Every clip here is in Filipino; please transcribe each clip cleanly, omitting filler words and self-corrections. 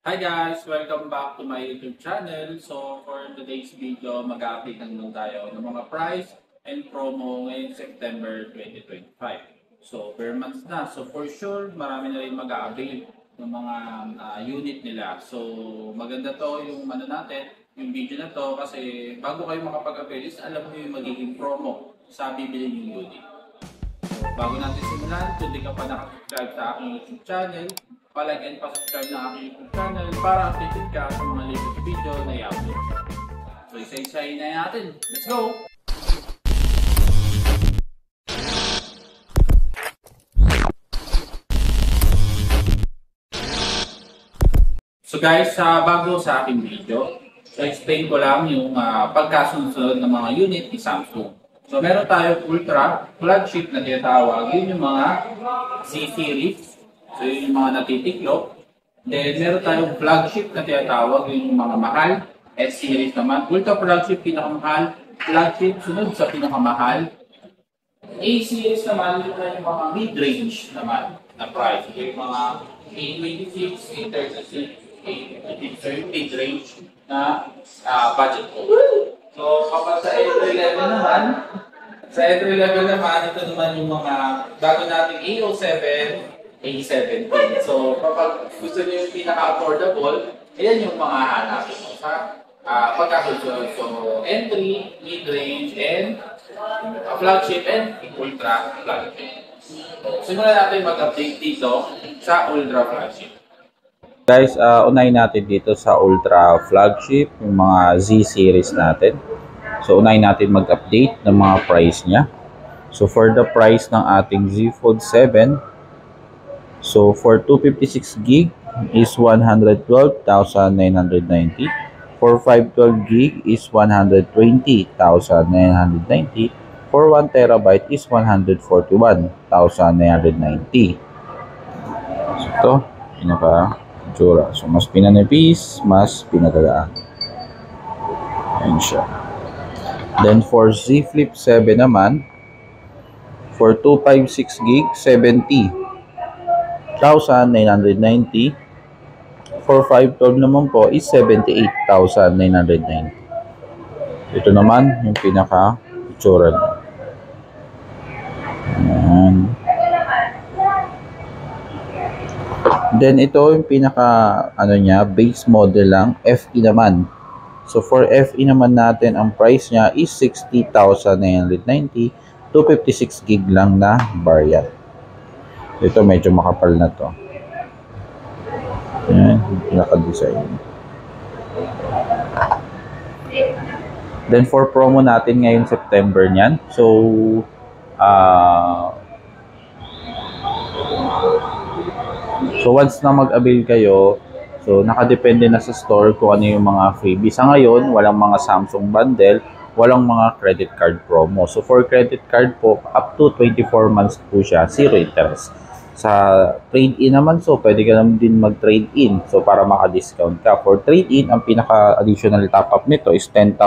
Hi guys! Welcome back to my YouTube channel. So for today's video, mag-update naman tayo ng mga price and promo ngayong September 2025. So per month na. So for sure, marami na rin mag-update ng mga unit nila. So maganda to yung natin, yung video na to kasi bago kayo makapag-avail is alam mo yung magiging promo sa bibili yung unit. Bago natin simulan, kung di ka pa nakasubscribe sa aking YouTube channel, palike and pa-subscribe na aking YouTube channel para updated ka sa mga latest video na i-upload. So isa-isahin na natin. Let's go! So guys, bago sa aking video, so explain ko lang yung pagkasunod ng mga unit ni Samsung. So meron tayo Ultra, flagship na tinatawag, yun yung mga Z-series. So yun yung mga natitiklop. Then meron tayong flagship na tinatawag, yun yung mga mahal. S-series naman. Ultra flagship, pinakamahal. Flagship, sunod sa pinakamahal. A-series naman, yun yung mga mid-range naman na price. Yung mga A26, A36, A36, so yung mid-range na budget ko. So kapag sa entry-level naman, ito naman yung mga bago nating A07, A17. So kapag gusto niyo yung pinaka-affordable, ayan yung mga hanapin mo sa pagkasunod. So entry, mid-range, and flagship and ultra flagship. So simulan natin mag-update dito sa ultra flagship. Guys, unahin natin dito sa Ultra Flagship, yung mga Z-series natin. So, unahin natin mag-update ng mga price niya. So, for the price ng ating Z Fold 7, so, for 256 gig is 112,990. For 512 gig is 120,990. For 1 terabyte is 141,990. So, ito, pinaka-tsura. So, mas pinanipis, mas pinagagaan. Ayan siya. Then, for Z Flip 7 naman, for 256 gig, 70,990. For 512 naman po is 78,990. Ito naman, yung pinaka-tsura niya. Ayan. Then ito yung pinaka niya, base model lang, FE naman. So for FE naman natin, ang price niya is 60,990, 256 gig lang na variant. Ito medyo makapal na to. Ayan, yung pinaka-design. Then for promo natin ngayon September niyan. So So once na mag-avail kayo, so nakadepende na sa store kung ano yung mga freebies. Sa ngayon, walang mga Samsung bundle, walang mga credit card promo. So for credit card po, up to 24 months po siya, zero interest. Sa trade-in naman, so pwede ka naman din mag-trade-in. So para maka-discount ka. For trade-in, ang pinaka-additional top-up nito is 10,000.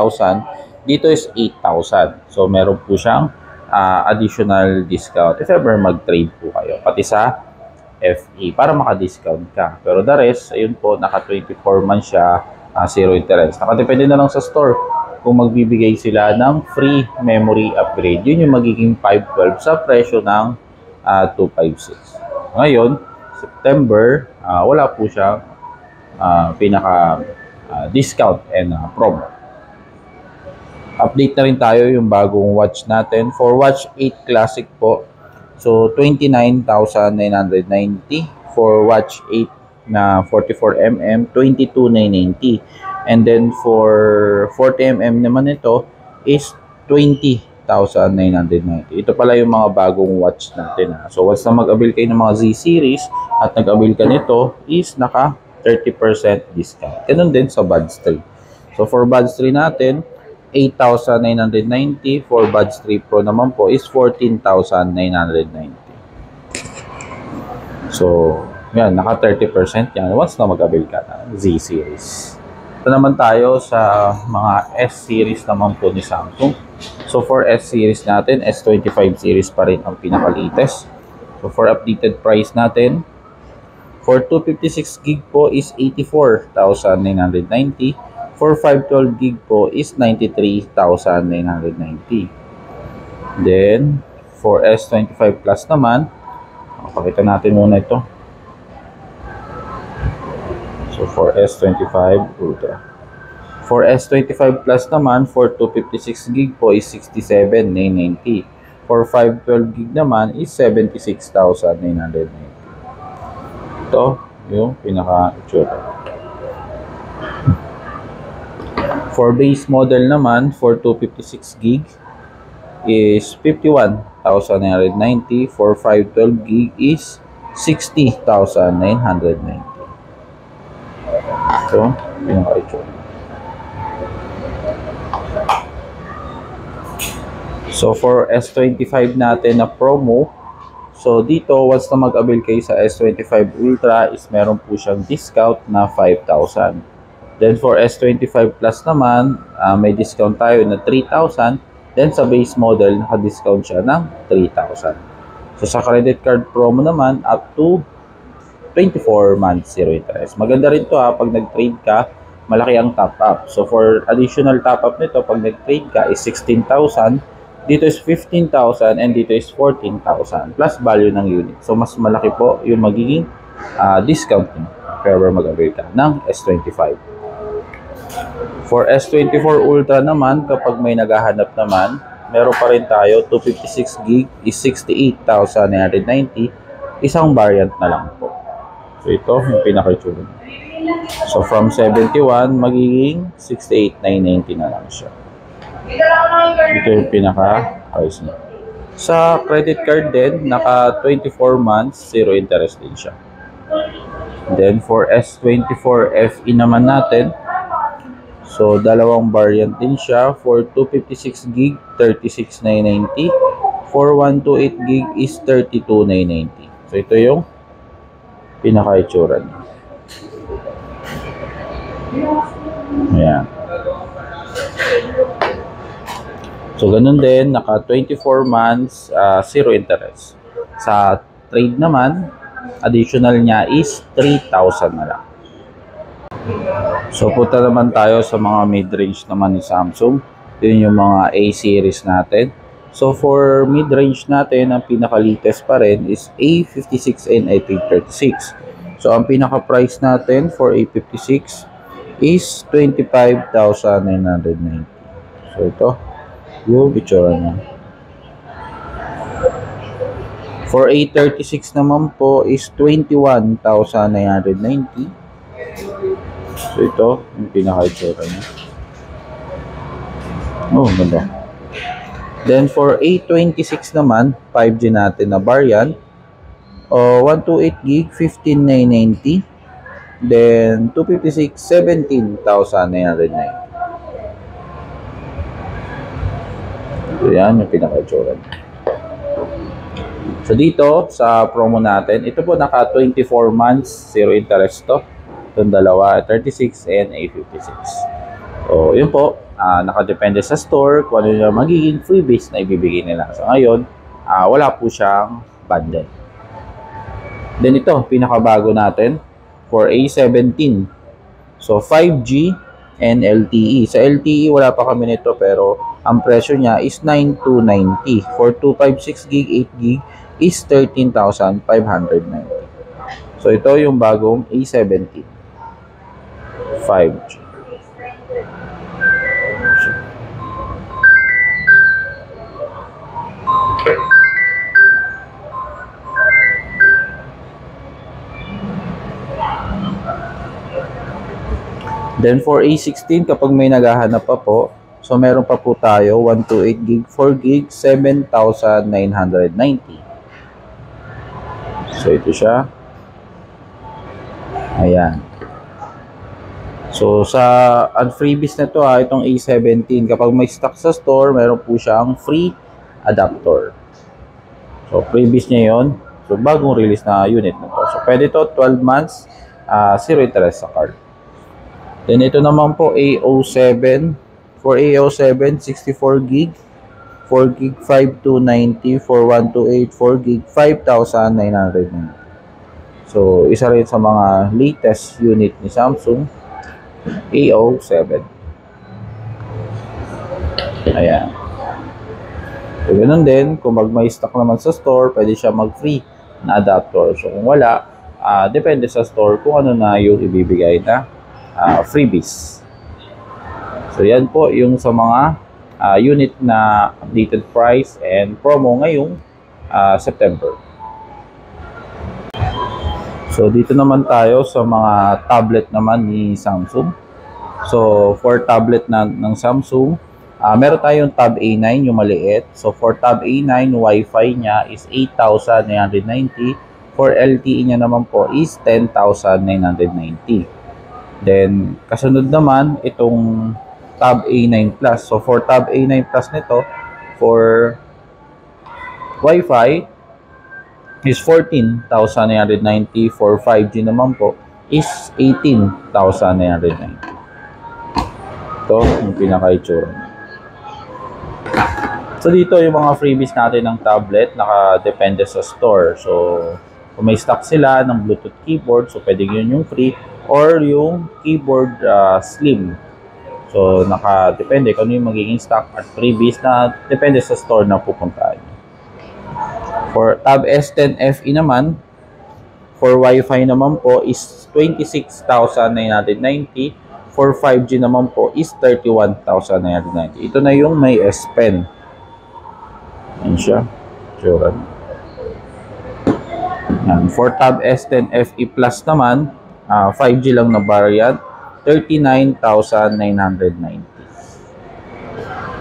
Dito is 8,000. So meron po siyang additional discount if ever mag-trade po kayo. Pati sa FE para maka-discount ka. Pero the rest, ayun po, naka 24 months siya, zero interest. Nakadepende na lang sa store kung magbibigay sila ng free memory upgrade. Yun yung magiging 512 sa presyo ng 256. Ngayon, September, wala po siya pinaka-discount and promo. Update na rin tayo yung bagong watch natin. For Watch 8 Classic po, so, 29,990 for Watch 8 na 44mm, 22,990. And then, for 40mm naman ito is 20,990. Ito pala yung mga bagong watch natin. So, once na mag-avail kayo ng mga Z-series at nag-avail ka nito is naka 30% discount. Ganun din sa Buds 3. So, for Buds 3 natin, 8,990. For Buds 3 Pro naman po is 14,990. So, yan, naka 30% yan once na mag-avail ka ng Z-series. Ito naman tayo sa mga S-series naman po ni Samsung. So, for S-series natin, S25 series pa rin ang pinaka-latest. So, for updated price natin, For 256 gig po is 84,990. For 512 gig po is 93,990. Then, for S25 Plus naman, pakita natin muna ito. So, for S25 Ultra. For S25 Plus naman, for 256 gig po is 67,990. For 512 gig naman is 76,990. Ito, yung pinaka-itsura. For base model naman, for 256 gig is 51,990. For 512 gig is 60,990. Ito, pinaka-itsura. So, for S25 natin na promo, so dito, once na mag-avail kayo sa S25 Ultra, is meron po siyang discount na 5,000. Then, for S25 Plus naman, may discount tayo na 3,000. Then, sa base model, naka-discount siya ng 3,000. So, sa credit card promo naman, up to 24 months, 0 interest. Maganda rin to pag nag-trade ka, malaki ang top-up. So, for additional top-up nito, pag nag-trade ka, is 16,000. Dito is 15,000 and dito is 14,000 plus value ng unit. So, mas malaki po yung magiging discount nyo if ever mag-avail ka ng S25. For S24 Ultra naman, kapag may naghahanap naman, meron pa rin tayo, 256 gig is 68,990. Isang variant na lang po. So, ito yung pinaka-itsura. So, from 71, magiging 68,990 na lang siya. Ito yung pinaka-price niya. Sa credit card din, naka 24 months, 0 interest din siya. Then, for S24 FE naman natin, so, dalawang variant din siya. For 256 gig, 36,990. For 128 gig is 32,990. So, ito yung pinaka-itsura niya. Ayan. So, ganun din, naka 24 months, 0 interest. Sa trade naman, additional niya is 3,000 na lang. So, punta naman tayo sa mga mid-range naman ni Samsung. Yun yung mga A-series natin. So, for mid-range natin, ang pinaka-latest pa rin is A56 and A36. So, ang pinaka-price natin for A56 is 25,990. So, ito. Yung itsura niya. For A36 naman po is 21,990. So ito, yung pinaka-itsura niya. Oh, ganda. Then for A26 naman, 5G natin na variant. 128 gig, 15,990. Then 256, 17,990. So, yan yung pinaka-itsura. So, dito, sa promo natin, ito po naka 24 months, 0 interest to. Itong dalawa, 36 and A56. So, yun po, nakadepende sa store kung ano yung magiging freebies na ibibigay nila. So, ngayon, wala po siyang bundle. Then, ito, pinakabago natin, for A17. So, 5G and LTE. Sa LTE, wala pa kami nito, pero ang presyo niya is 9,290. For 256 gig, 8 gig is 13,590. So, ito yung bagong A17. 5G. Then for A16, kapag may naghahanap pa po, so meron pa po tayo 128 gig, 4 gig, 7,990. So ito siya. Ayan. So sa freebies na to itong A17, kapag may stock sa store, meron po siyang free adapter. So freebies niya yon. So bagong release na unit na to. So pwede to 12 months, 0 interest sa card. Then ito naman po A07. For A07, 64 gig, 4 gig, 5,290. For 128, 4 gig, 5,990. So, isa rin sa mga latest unit ni Samsung, A07. Ayan. So, ganun din, kung may stock naman sa store, pwede siya mag-free na adapter. So, kung wala, depende sa store kung ano na yung ibibigay na freebies. So, yan po yung sa mga unit na updated price and promo ngayong September. So, dito naman tayo sa mga tablet naman ni Samsung. So, for tablet ng Samsung, meron tayong Tab A9, yung maliit. So, for Tab A9, Wi-Fi niya is 8,990. For LTE niya naman po is 10,990. Then, kasunod naman, itong Tab A9 Plus. So, for Tab A9 Plus nito, for Wi-Fi is 14,990. For 5G naman po is 18,990. Ito, yung pinaka-itsura niya. So, dito yung mga freebies natin ng tablet, nakadepende sa store. So, kung may stock sila ng Bluetooth keyboard, so pwede yun yung free, or yung keyboard slim. So, nakadepende kung ano yung magiging stock at freebies na depende sa store na pupuntahan. For Tab S10 FE naman, for Wi-Fi naman po is 26,990. For 5G naman po is 31,990. Ito na yung may S Pen. Yan siya. Sure. Yan. For Tab S10 FE Plus naman, 5G lang na variant, 39,990.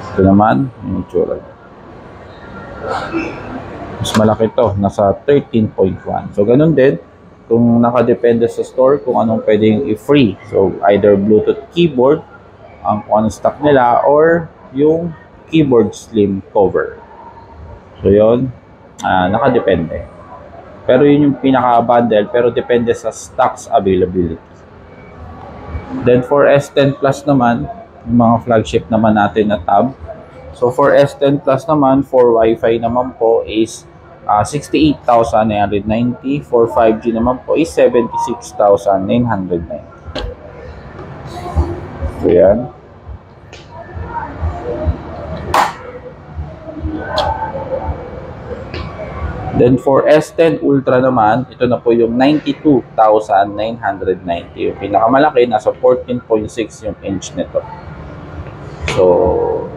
Ito naman, yung itsura. Mas malaki to, nasa 13.1. So, ganun din, kung nakadepende sa store, kung anong pwedeng i-free. So, either Bluetooth keyboard, ang kung anong stock nila, or yung keyboard slim cover. So, yun, nakadepende. Pero yun yung pinaka-bundle, pero depende sa stocks availability. Then, for S10 Plus naman, yung mga flagship naman natin na tab. So, for S10 Plus naman, for Wi-Fi naman po is 68,990. For 5G naman po is 76,990. So, yan. Then, for S10 Ultra naman, ito na po yung 92,990. Yung pinakamalaki, nasa 14.6 yung inch nito. So,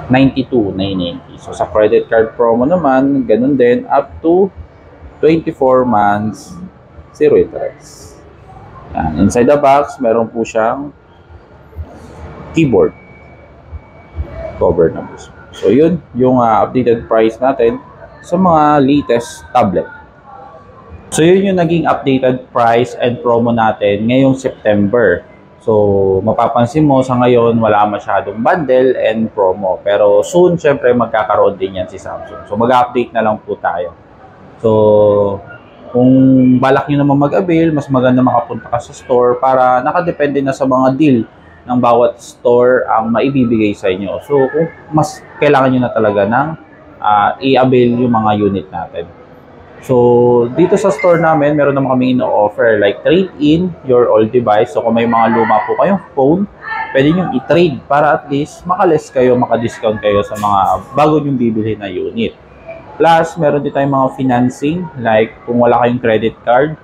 92,990. So, sa credit card promo naman, ganun din, up to 24 months, zero interest. Yan. Inside the box, meron po siyang keyboard cover na po. So, yun, yung updated price natin sa mga latest tablet. So, yun yung naging updated price and promo natin ngayong September. So, mapapansin mo sa ngayon, wala masyadong bundle and promo. Pero soon, syempre, magkakaroon din yan si Samsung. So, mag-update na lang po tayo. So, kung balak nyo naman mag-avail, mas maganda makapunta ka sa store para nakadepende na sa mga deal ng bawat store ang maibibigay sa inyo. So, kung mas kailangan nyo na talaga ng i-avail yung mga unit natin. So, dito sa store namin, meron naman kami ino-offer like trade-in your old device. So, kung may mga luma po kayong phone, pwede nyo i-trade para at least makaless kayo, maka-discount kayo sa mga bago nyong bibili na unit. Plus, meron din tayong mga financing like kung wala kayong credit card,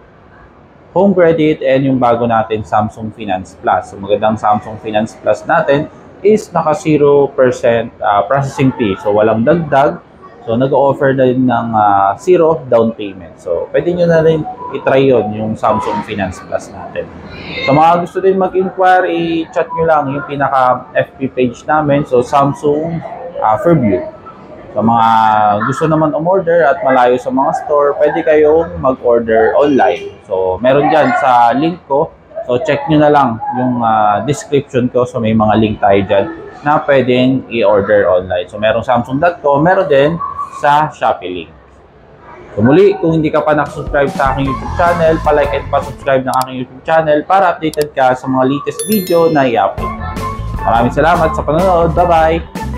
home credit, and yung bago natin Samsung Finance Plus. So, magandang Samsung Finance Plus natin is naka 0% processing fee. So, walang dagdag. So, nag-offer na din ng 0 down payment. So, pwede nyo na rin i-try yun, yung Samsung Finance Plus natin. So, mga gusto din mag-inquire, i-chat nyo lang yung pinaka-FB page namin. So, Samsung Fairview. So, mga gusto naman umorder at malayo sa mga store, pwede kayong mag-order online. So, meron dyan sa link ko. So, check nyo na lang yung description ko. So, may mga link tayo dyan na pwedeng i-order online. So, merong Samsung.com, meron din sa Shopee link. So, muli, kung hindi ka pa nakasubscribe sa aking YouTube channel, palike and pa-subscribe ng aking YouTube channel para updated ka sa mga latest video na i-upload. Maraming salamat sa panonood. Bye-bye!